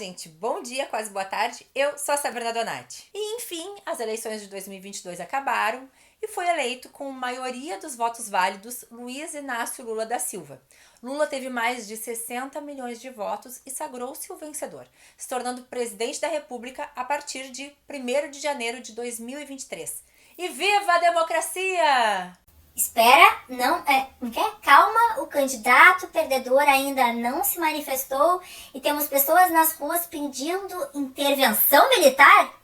gente, bom dia, quase boa tarde, eu sou a Sabrina Donati. E enfim, as eleições de 2022 acabaram e foi eleito com maioria dos votos válidos Luiz Inácio Lula da Silva. Lula teve mais de 60 milhões de votos e sagrou-se o vencedor, se tornando presidente da República a partir de 1º de janeiro de 2023. E viva a democracia! Espera, não, calma, o candidato perdedor ainda não se manifestou e temos pessoas nas ruas pedindo intervenção militar?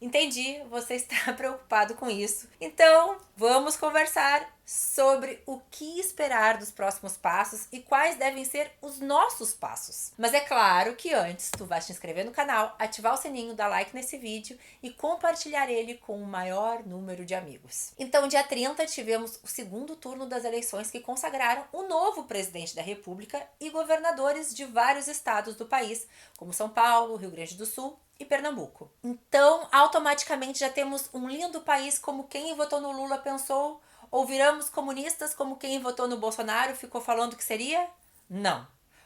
Entendi, você está preocupado com isso. Então, vamos conversar sobre o que esperar dos próximos passos e quais devem ser os nossos passos. Mas é claro que antes tu vai te inscrever no canal, ativar o sininho, dar like nesse vídeo e compartilhar ele com o maior número de amigos. Então, dia 30 tivemos o segundo turno das eleições que consagraram o novo presidente da República e governadores de vários estados do país, como São Paulo, Rio Grande do Sul e Pernambuco. Então, automaticamente já temos um lindo país como quem votou no Lula pensou, ou viramos comunistas como quem votou no Bolsonaro ficou falando que seria? Não.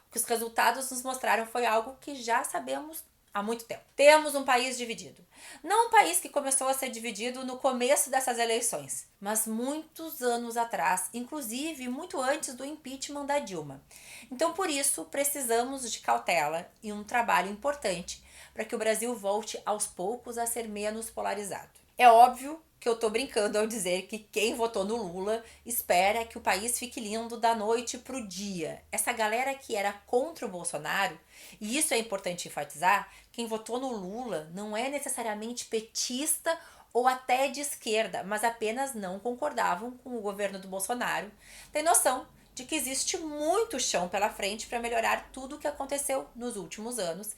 O que os resultados nos mostraram foi algo que já sabemos há muito tempo. Temos um país dividido. Não um país que começou a ser dividido no começo dessas eleições, mas muitos anos atrás, inclusive muito antes do impeachment da Dilma. Então, por isso, precisamos de cautela e um trabalho importante para que o Brasil volte aos poucos a ser menos polarizado. É óbvio que eu tô brincando ao dizer que quem votou no Lula espera que o país fique lindo da noite pro dia. Essa galera que era contra o Bolsonaro, e isso é importante enfatizar, quem votou no Lula não é necessariamente petista ou até de esquerda, mas apenas não concordavam com o governo do Bolsonaro. Tem noção de que existe muito chão pela frente para melhorar tudo o que aconteceu nos últimos anos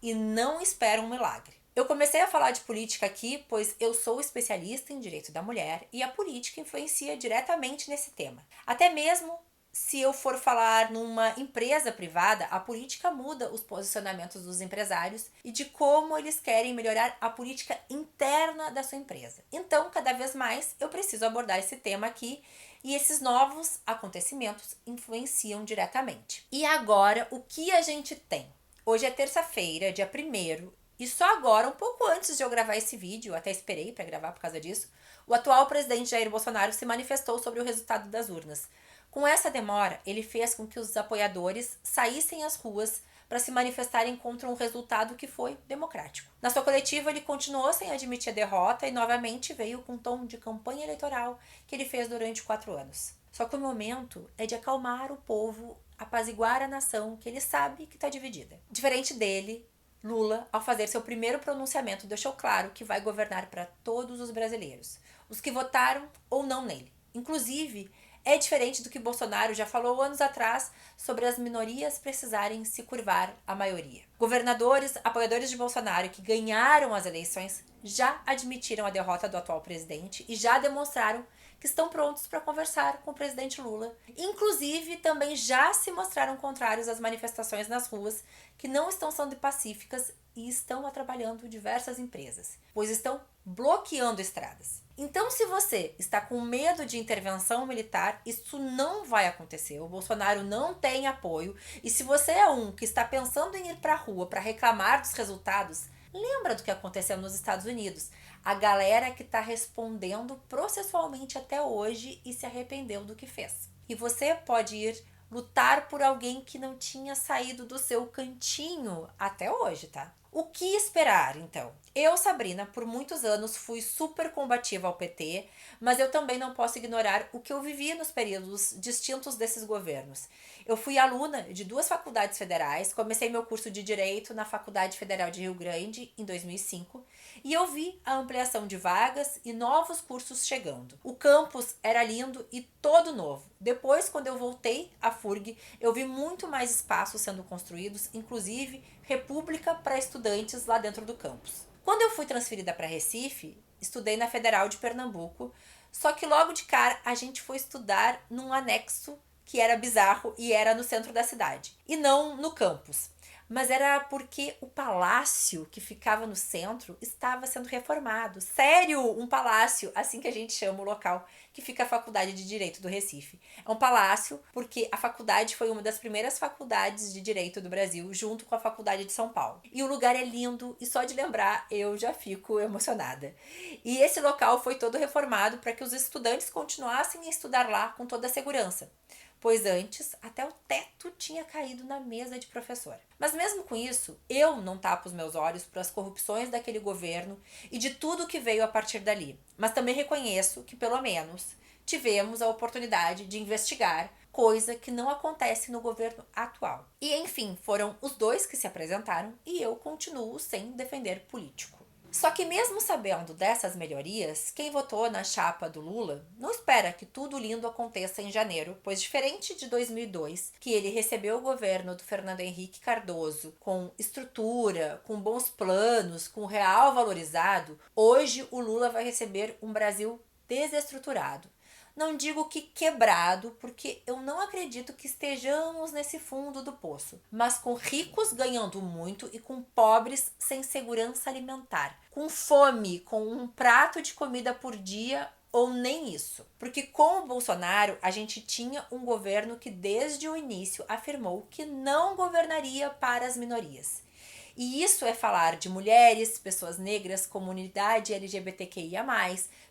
e não esperam um milagre. Eu comecei a falar de política aqui, pois eu sou especialista em direito da mulher e a política influencia diretamente nesse tema. Até mesmo se eu for falar numa empresa privada, a política muda os posicionamentos dos empresários e de como eles querem melhorar a política interna da sua empresa. Então, cada vez mais, eu preciso abordar esse tema aqui e esses novos acontecimentos influenciam diretamente. E agora, o que a gente tem? Hoje é terça-feira, dia 1º, e só agora, um pouco antes de eu gravar esse vídeo, até esperei para gravar por causa disso, o atual presidente Jair Bolsonaro se manifestou sobre o resultado das urnas. Com essa demora, ele fez com que os apoiadores saíssem às ruas para se manifestarem contra um resultado que foi democrático. Na sua coletiva, ele continuou sem admitir a derrota e novamente veio com um tom de campanha eleitoral que ele fez durante 4 anos. Só que o momento é de acalmar o povo, apaziguar a nação que ele sabe que está dividida. Diferente dele, Lula, ao fazer seu primeiro pronunciamento, deixou claro que vai governar para todos os brasileiros, os que votaram ou não nele. Inclusive, é diferente do que Bolsonaro já falou anos atrás sobre as minorias precisarem se curvar à maioria. Governadores, apoiadores de Bolsonaro que ganharam as eleições já admitiram a derrota do atual presidente e já demonstraram que estão prontos para conversar com o presidente Lula. Inclusive, também já se mostraram contrários às manifestações nas ruas, que não estão sendo pacíficas e estão atrapalhando diversas empresas, pois estão bloqueando estradas. Então, se você está com medo de intervenção militar, isso não vai acontecer. O Bolsonaro não tem apoio. E se você é um que está pensando em ir para a rua para reclamar dos resultados, lembra do que aconteceu nos Estados Unidos. A galera que está respondendo processualmente até hoje e se arrependeu do que fez. E você pode ir lutar por alguém que não tinha saído do seu cantinho até hoje, tá? O que esperar, então? Eu, Sabrina, por muitos anos fui super combativa ao PT, mas eu também não posso ignorar o que eu vivi nos períodos distintos desses governos. Eu fui aluna de 2 faculdades federais, comecei meu curso de Direito na Faculdade Federal de Rio Grande em 2005 e eu vi a ampliação de vagas e novos cursos chegando. O campus era lindo e todo novo. Depois, quando eu voltei à FURG, eu vi muito mais espaços sendo construídos, inclusive república para estudantes lá dentro do campus. Quando eu fui transferida para Recife, estudei na Federal de Pernambuco, só que logo de cara a gente foi estudar num anexo que era bizarro e era no centro da cidade, e não no campus. mas era porque o palácio que ficava no centro estava sendo reformado. Sério, um palácio, assim que a gente chama o local que fica a Faculdade de Direito do Recife. É um palácio porque a faculdade foi uma das primeiras faculdades de direito do Brasil, junto com a Faculdade de São Paulo. E o lugar é lindo e só de lembrar eu já fico emocionada. E esse local foi todo reformado para que os estudantes continuassem a estudar lá com toda a segurança, pois antes até o teto tinha caído na mesa de professor. Mas mesmo com isso, eu não tapo os meus olhos para as corrupções daquele governo e de tudo que veio a partir dali. Mas também reconheço que, pelo menos, tivemos a oportunidade de investigar, coisa que não acontece no governo atual. E enfim, foram os dois que se apresentaram e eu continuo sem defender político. Só que mesmo sabendo dessas melhorias, quem votou na chapa do Lula não espera que tudo lindo aconteça em janeiro, pois diferente de 2002, que ele recebeu o governo do Fernando Henrique Cardoso com estrutura, com bons planos, com real valorizado, hoje o Lula vai receber um Brasil desestruturado. Não digo que quebrado, porque eu não acredito que estejamos nesse fundo do poço, mas com ricos ganhando muito e com pobres sem segurança alimentar, com fome, com um prato de comida por dia ou nem isso. Porque com o Bolsonaro a gente tinha um governo que desde o início afirmou que não governaria para as minorias. E isso é falar de mulheres, pessoas negras, comunidade LGBTQIA+,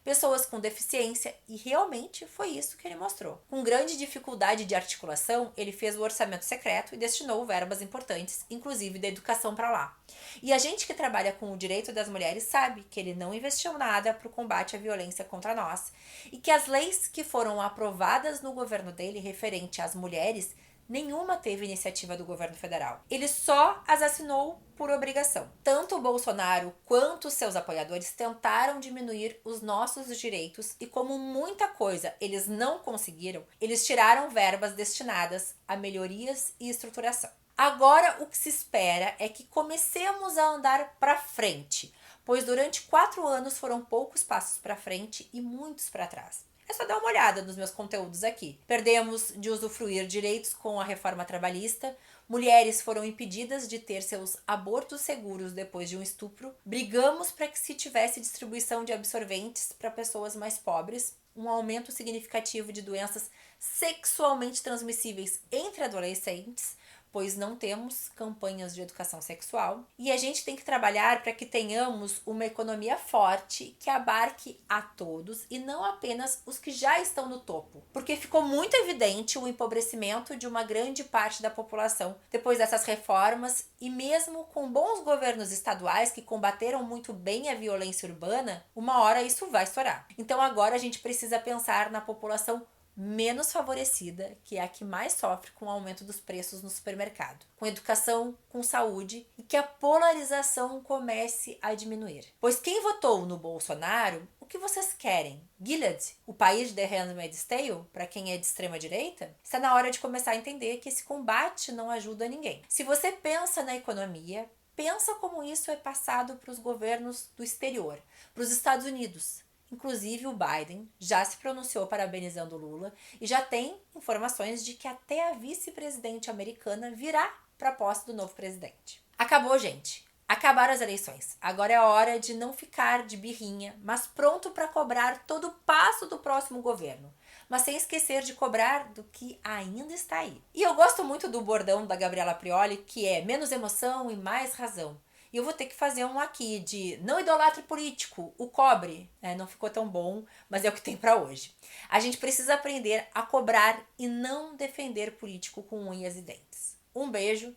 pessoas com deficiência, e realmente foi isso que ele mostrou. Com grande dificuldade de articulação, ele fez o orçamento secreto e destinou verbas importantes, inclusive da educação para lá. E a gente que trabalha com o direito das mulheres sabe que ele não investiu nada para o combate à violência contra nós, e que as leis que foram aprovadas no governo dele referente às mulheres, nenhuma teve iniciativa do governo federal. Ele só as assinou por obrigação. Tanto o Bolsonaro quanto seus apoiadores tentaram diminuir os nossos direitos e, como muita coisa eles não conseguiram, eles tiraram verbas destinadas a melhorias e estruturação. Agora o que se espera é que comecemos a andar para frente, pois durante 4 anos foram poucos passos para frente e muitos para trás. É só dar uma olhada nos meus conteúdos aqui. Perdemos de usufruir direitos com a reforma trabalhista, mulheres foram impedidas de ter seus abortos seguros depois de um estupro, brigamos para que se tivesse distribuição de absorventes para pessoas mais pobres, um aumento significativo de doenças sexualmente transmissíveis entre adolescentes, pois não temos campanhas de educação sexual. E a gente tem que trabalhar para que tenhamos uma economia forte que abarque a todos e não apenas os que já estão no topo. Porque ficou muito evidente o empobrecimento de uma grande parte da população depois dessas reformas, e mesmo com bons governos estaduais que combateram muito bem a violência urbana, uma hora isso vai estourar. Então agora a gente precisa pensar na população menos favorecida, que é a que mais sofre com o aumento dos preços no supermercado, com educação, com saúde, e que a polarização comece a diminuir. Pois quem votou no Bolsonaro, o que vocês querem? Gilead, o país de The Handmaid's Tale, para quem é de extrema direita? Está na hora de começar a entender que esse combate não ajuda ninguém. Se você pensa na economia, pensa como isso é passado para os governos do exterior, para os Estados Unidos. Inclusive o Biden já se pronunciou parabenizando o Lula e já tem informações de que até a vice-presidente americana virá para a posse do novo presidente. Acabou, gente. Acabaram as eleições. Agora é a hora de não ficar de birrinha, mas pronto para cobrar todo o passo do próximo governo. Mas sem esquecer de cobrar do que ainda está aí. E eu gosto muito do bordão da Gabriela Prioli, que é menos emoção e mais razão. E eu vou ter que fazer um aqui de não idolatre político, o cobre. Não ficou tão bom, mas é o que tem para hoje. A gente precisa aprender a cobrar e não defender político com unhas e dentes. Um beijo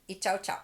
e tchau, tchau.